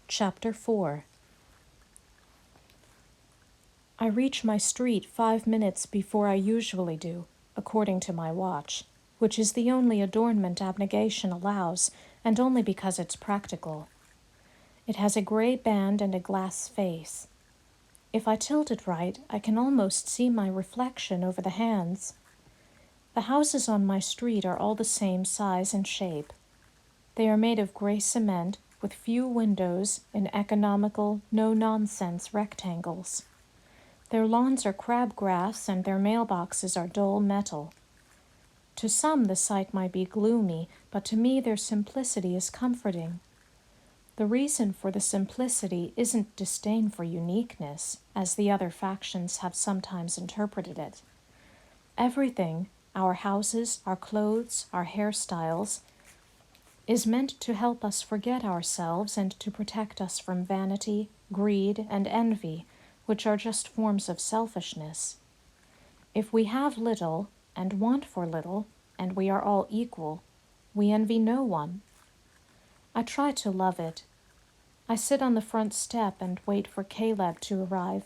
Chapter 4. I reach my street 5 minutes before I usually do, according to my watch, which is the only adornment abnegation allows, and only because it's practical. It has a gray band and a glass face. If I tilt it right, I can almost see my reflection over the hands. The houses on my street are all the same size and shape. They are made of gray cement, with few windows in economical, no-nonsense rectangles. Their lawns are crabgrass and their mailboxes are dull metal. To some the sight might be gloomy, but to me their simplicity is comforting. The reason for the simplicity isn't disdain for uniqueness, as the other factions have sometimes interpreted it. Everything, our houses, our clothes, our hairstyles, is meant to help us forget ourselves and to protect us from vanity, greed, and envy, which are just forms of selfishness. If we have little, and want for little, and we are all equal, we envy no one. I try to love it. I sit on the front step and wait for Caleb to arrive.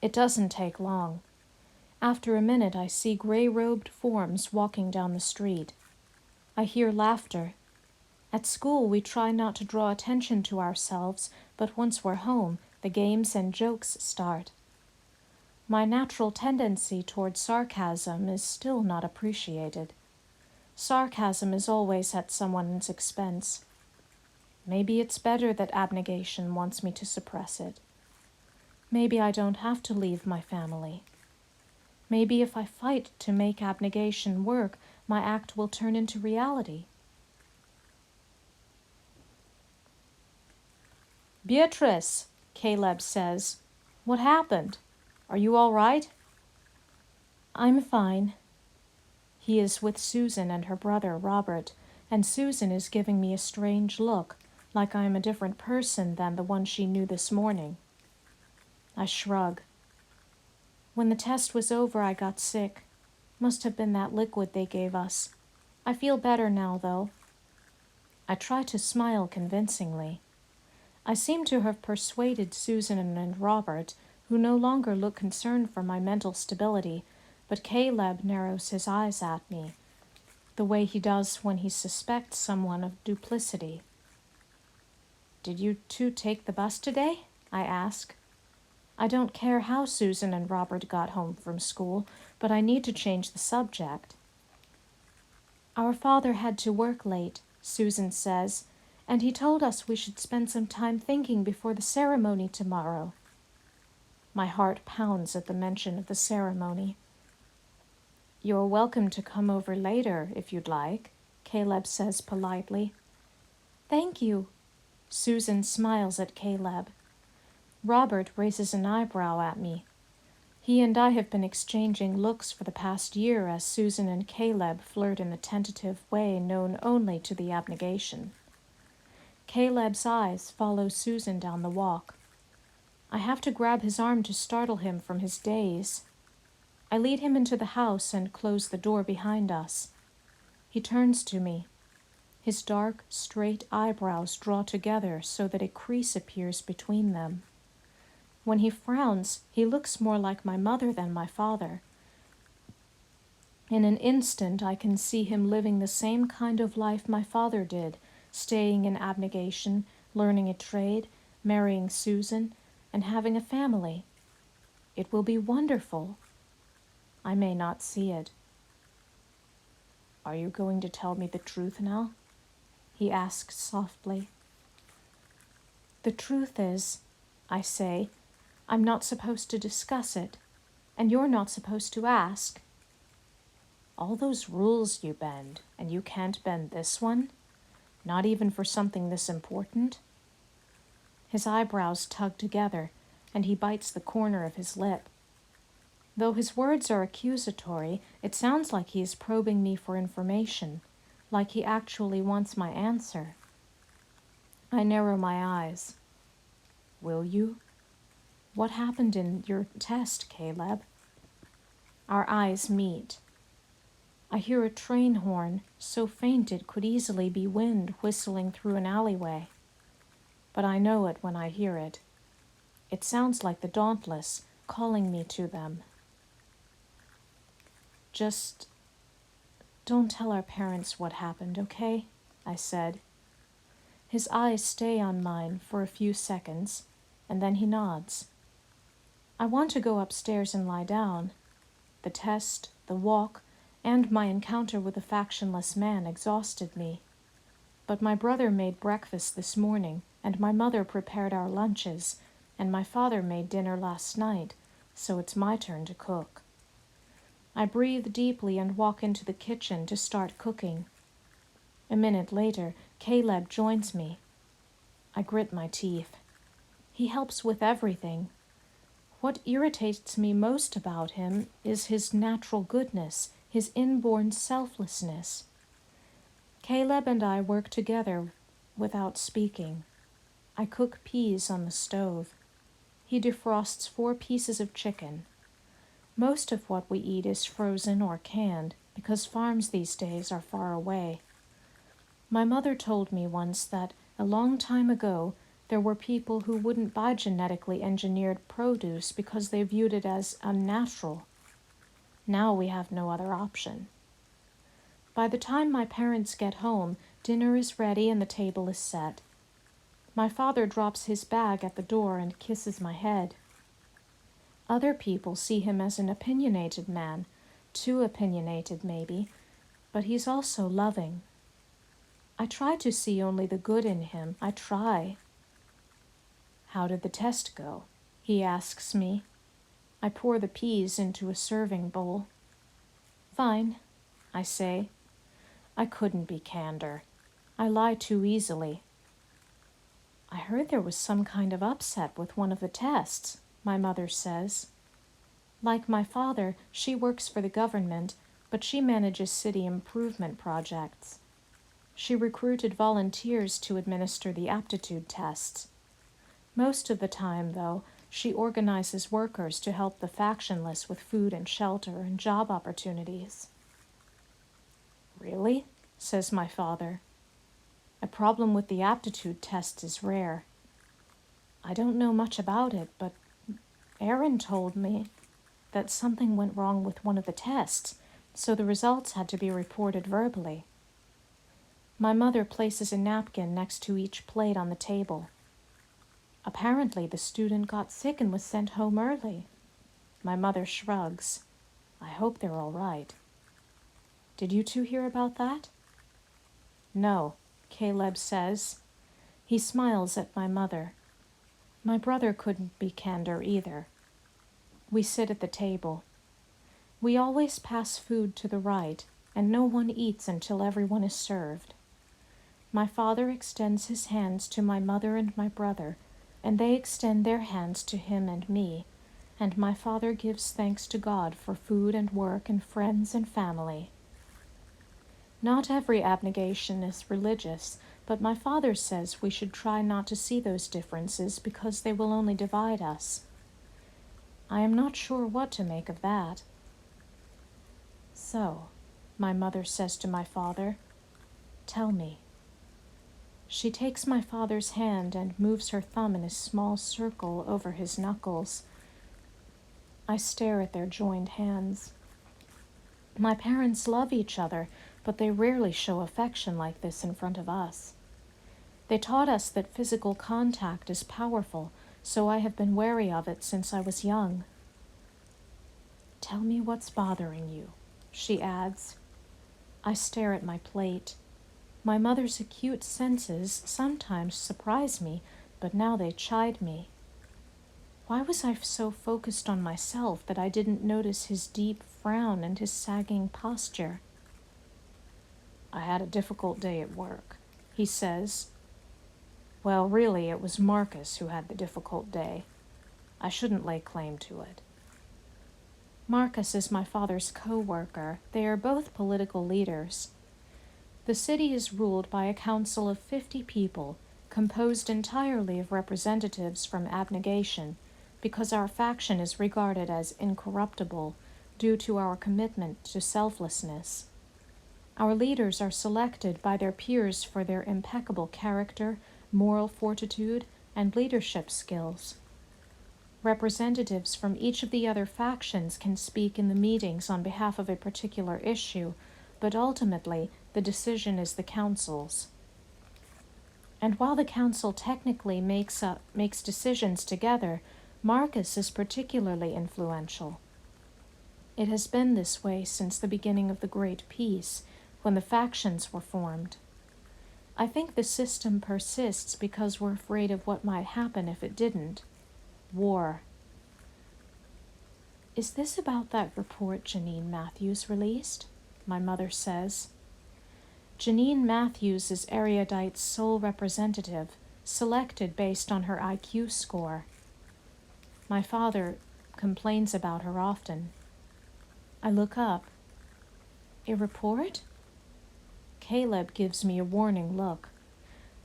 It doesn't take long. After a minute, I see gray-robed forms walking down the street. I hear laughter. At school, we try not to draw attention to ourselves, but once we're home, the games and jokes start. My natural tendency toward sarcasm is still not appreciated. Sarcasm is always at someone's expense. Maybe it's better that abnegation wants me to suppress it. Maybe I don't have to leave my family. Maybe if I fight to make abnegation work, my act will turn into reality. "Beatrice," Caleb says, "what happened? Are you all right?" "I'm fine." He is with Susan and her brother, Robert, and Susan is giving me a strange look, like I am a different person than the one she knew this morning. I shrug. When the test was over, I got sick. Must have been that liquid they gave us. I feel better now, though. I try to smile convincingly. I seem to have persuaded Susan and Robert, who no longer look concerned for my mental stability, but Caleb narrows his eyes at me, the way he does when he suspects someone of duplicity. "Did you two take the bus today?" I ask. I don't care how Susan and Robert got home from school, but I need to change the subject. "Our father had to work late," Susan says, "and he told us we should spend some time thinking before the ceremony tomorrow." My heart pounds at the mention of the ceremony. "You're welcome to come over later, if you'd like," Caleb says politely. "Thank you." Susan smiles at Caleb. Robert raises an eyebrow at me. He and I have been exchanging looks for the past year as Susan and Caleb flirt in the tentative way known only to the abnegation. Caleb's eyes follow Susan down the walk. I have to grab his arm to startle him from his daze. I lead him into the house and close the door behind us. He turns to me. His dark, straight eyebrows draw together so that a crease appears between them. When he frowns, he looks more like my mother than my father. In an instant, I can see him living the same kind of life my father did, staying in abnegation, learning a trade, marrying Susan, and having a family. It will be wonderful. I may not see it. "Are you going to tell me the truth now?" he asks softly. "The truth is," I say, "I'm not supposed to discuss it, and you're not supposed to ask." "All those rules you bend, and you can't bend this one? Not even for something this important?" His eyebrows tug together, and he bites the corner of his lip. Though his words are accusatory, it sounds like he is probing me for information, like he actually wants my answer. I narrow my eyes. "Will you? What happened in your test, Caleb?" Our eyes meet. I hear a train horn, so faint it could easily be wind whistling through an alleyway. but I know it when I hear it. It sounds like the Dauntless calling me to them. Just don't tell our parents what happened, okay? I said. His eyes stay on mine for a few seconds, and then he nods. I want to go upstairs and lie down. The test, the walk, and my encounter with the factionless man exhausted me. But my brother made breakfast this morning, and my mother prepared our lunches, and my father made dinner last night, so it's my turn to cook. I breathe deeply and walk into the kitchen to start cooking. A minute later, Caleb joins me. I grit my teeth. He helps with everything. What irritates me most about him is his natural goodness, his inborn selflessness. Caleb and I work together without speaking. I cook peas on the stove. He defrosts 4 pieces of chicken. Most of what we eat is frozen or canned, because farms these days are far away. My mother told me once that a long time ago there were people who wouldn't buy genetically engineered produce because they viewed it as unnatural. Now we have no other option. By the time my parents get home, dinner is ready and the table is set. My father drops his bag at the door and kisses my head. Other people see him as an opinionated man, too opinionated maybe, but he's also loving. I try to see only the good in him. I try. How did the test go? He asks me. I pour the peas into a serving bowl. Fine, I say. I couldn't be candor. I lie too easily. I heard there was some kind of upset with one of the tests, my mother says. Like my father, she works for the government, but she manages city improvement projects. She recruited volunteers to administer the aptitude tests. Most of the time, though, she organizes workers to help the factionless with food and shelter and job opportunities. Really? Says my father. A problem with the aptitude test is rare. I don't know much about it, but Aaron told me that something went wrong with one of the tests, so the results had to be reported verbally. My mother places a napkin next to each plate on the table. Apparently, the student got sick and was sent home early. My mother shrugs. I hope they're all right. Did you two hear about that? No, Caleb says. He smiles at my mother. My brother couldn't be candor either. We sit at the table. We always pass food to the right, and no one eats until everyone is served. My father extends his hands to my mother and my brother, and they extend their hands to him and me, and my father gives thanks to God for food and work and friends and family. Not every abnegation is religious, but my father says we should try not to see those differences because they will only divide us. I am not sure what to make of that. So, my mother says to my father, tell me. She takes my father's hand and moves her thumb in a small circle over his knuckles. I stare at their joined hands. My parents love each other, but they rarely show affection like this in front of us. They taught us that physical contact is powerful, so I have been wary of it since I was young. Tell me what's bothering you, she adds. I stare at my plate. My mother's acute senses sometimes surprise me, but now they chide me. Why was I so focused on myself that I didn't notice his deep frown and his sagging posture? I had a difficult day at work, he says. Well, really, it was Marcus who had the difficult day. I shouldn't lay claim to it. Marcus is my father's co-worker. They are both political leaders. The city is ruled by a council of 50 people, composed entirely of representatives from Abnegation, because our faction is regarded as incorruptible due to our commitment to selflessness. Our leaders are selected by their peers for their impeccable character, moral fortitude, and leadership skills. Representatives from each of the other factions can speak in the meetings on behalf of a particular issue, but ultimately the decision is the council's. And while the council technically makes decisions together, Marcus is particularly influential. It has been this way since the beginning of the Great Peace, when the factions were formed. I think the system persists because we're afraid of what might happen if it didn't. War. Is this about that report Janine Matthews released? My mother says. Janine Matthews is Eryudite's sole representative, selected based on her IQ score. My father complains about her often. I look up. A report? Caleb gives me a warning look.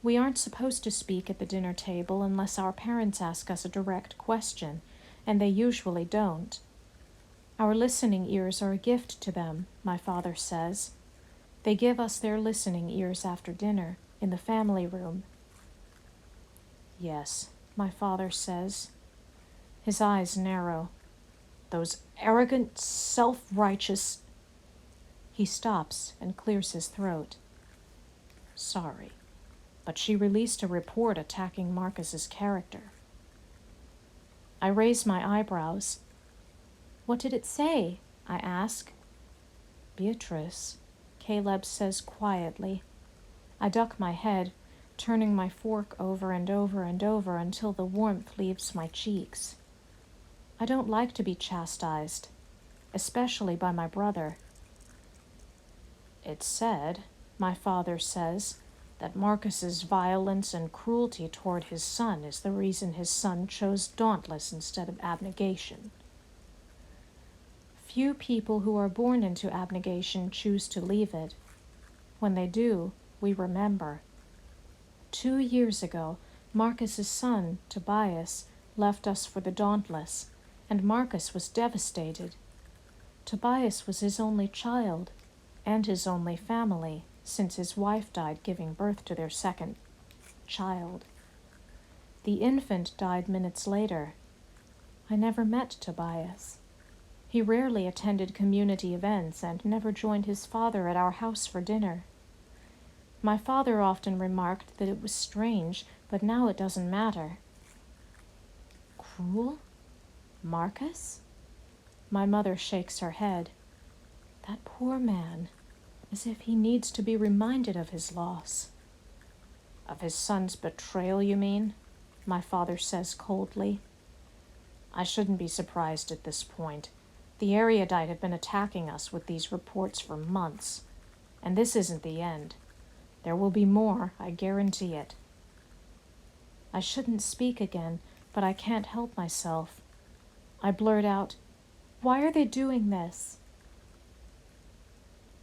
We aren't supposed to speak at the dinner table unless our parents ask us a direct question, and they usually don't. Our listening ears are a gift to them, my father says. They give us their listening ears after dinner, in the family room. Yes, my father says. His eyes narrow. Those arrogant, self-righteous... He stops and clears his throat. Sorry, but she released a report attacking Marcus's character. I raise my eyebrows. What did it say? I ask. Beatrice, Caleb says quietly. I duck my head, turning my fork over and over and over until the warmth leaves my cheeks. I don't like to be chastised, especially by my brother. It said, my father says, that Marcus's violence and cruelty toward his son is the reason his son chose Dauntless instead of Abnegation. Few people who are born into Abnegation choose to leave it. When they do, we remember. 2 years ago, Marcus's son, Tobias, left us for the Dauntless, and Marcus was devastated. Tobias was his only child, and his only family, since his wife died giving birth to their second child. The infant died minutes later. I never met Tobias. He rarely attended community events and never joined his father at our house for dinner. My father often remarked that it was strange, but now it doesn't matter. Cruel? Marcus? My mother shakes her head. That poor man, as if he needs to be reminded of his loss. Of his son's betrayal, you mean? My father says coldly. I shouldn't be surprised at this point. The Eryudite have been attacking us with these reports for months, and this isn't the end. There will be more, I guarantee it. I shouldn't speak again, but I can't help myself. I blurt out, "Why are they doing this?"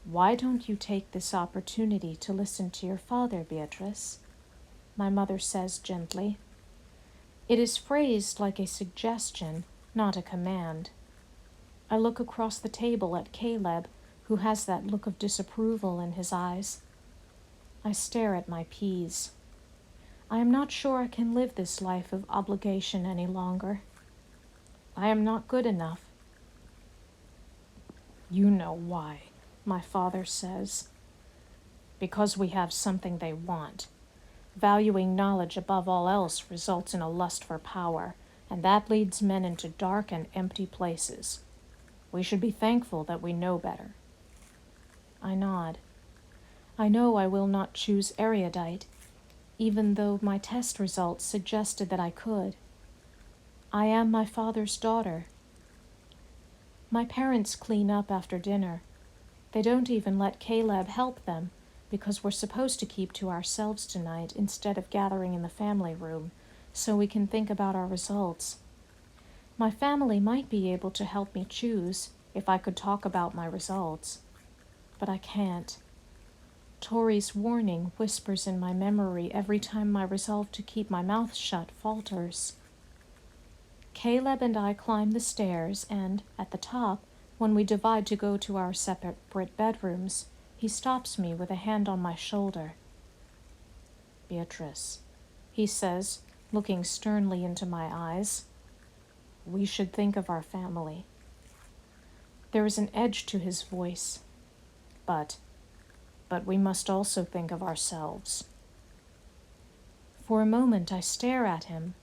Why don't you take this opportunity to listen to your father, Beatrice? My mother says gently. It is phrased like a suggestion, not a command. I look across the table at Caleb, who has that look of disapproval in his eyes. I stare at my peas. I am not sure I can live this life of obligation any longer. I am not good enough. You know why, my father says. Because we have something they want. Valuing knowledge above all else results in a lust for power, and that leads men into dark and empty places. We should be thankful that we know better. I nod. I know I will not choose Eryudite, even though my test results suggested that I could. I am my father's daughter. My parents clean up after dinner. They don't even let Caleb help them, because we're supposed to keep to ourselves tonight instead of gathering in the family room, so we can think about our results. My family might be able to help me choose if I could talk about my results, but I can't. Tori's warning whispers in my memory every time my resolve to keep my mouth shut falters. Caleb and I climb the stairs, and, at the top, when we divide to go to our separate bedrooms, he stops me with a hand on my shoulder. Beatrice, he says, looking sternly into my eyes. We should think of our family. There is an edge to his voice. But we must also think of ourselves. For a moment I stare at him.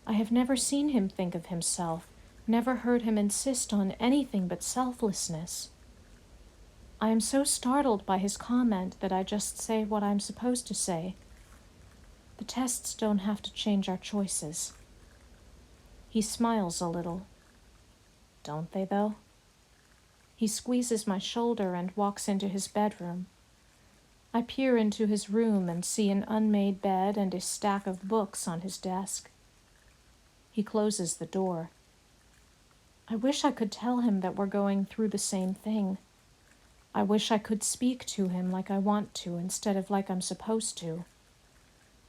I have never seen him think of himself, never heard him insist on anything but selflessness. I am so startled by his comment that I just say what I'm supposed to say. The tests don't have to change our choices. He smiles a little. Don't they, though? He squeezes my shoulder and walks into his bedroom. I peer into his room and see an unmade bed and a stack of books on his desk. He closes the door. I wish I could tell him that we're going through the same thing. I wish I could speak to him like I want to instead of like I'm supposed to.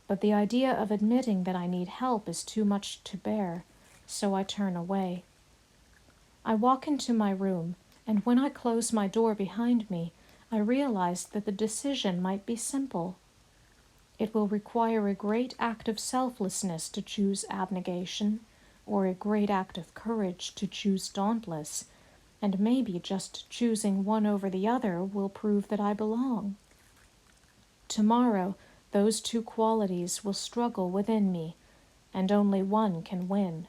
But the idea of admitting that I need help is too much to bear, so I turn away. I walk into my room, and when I close my door behind me, I realize that the decision might be simple. It will require a great act of selflessness to choose abnegation, or a great act of courage to choose dauntless, and maybe just choosing one over the other will prove that I belong. Tomorrow, those two qualities will struggle within me, and only one can win.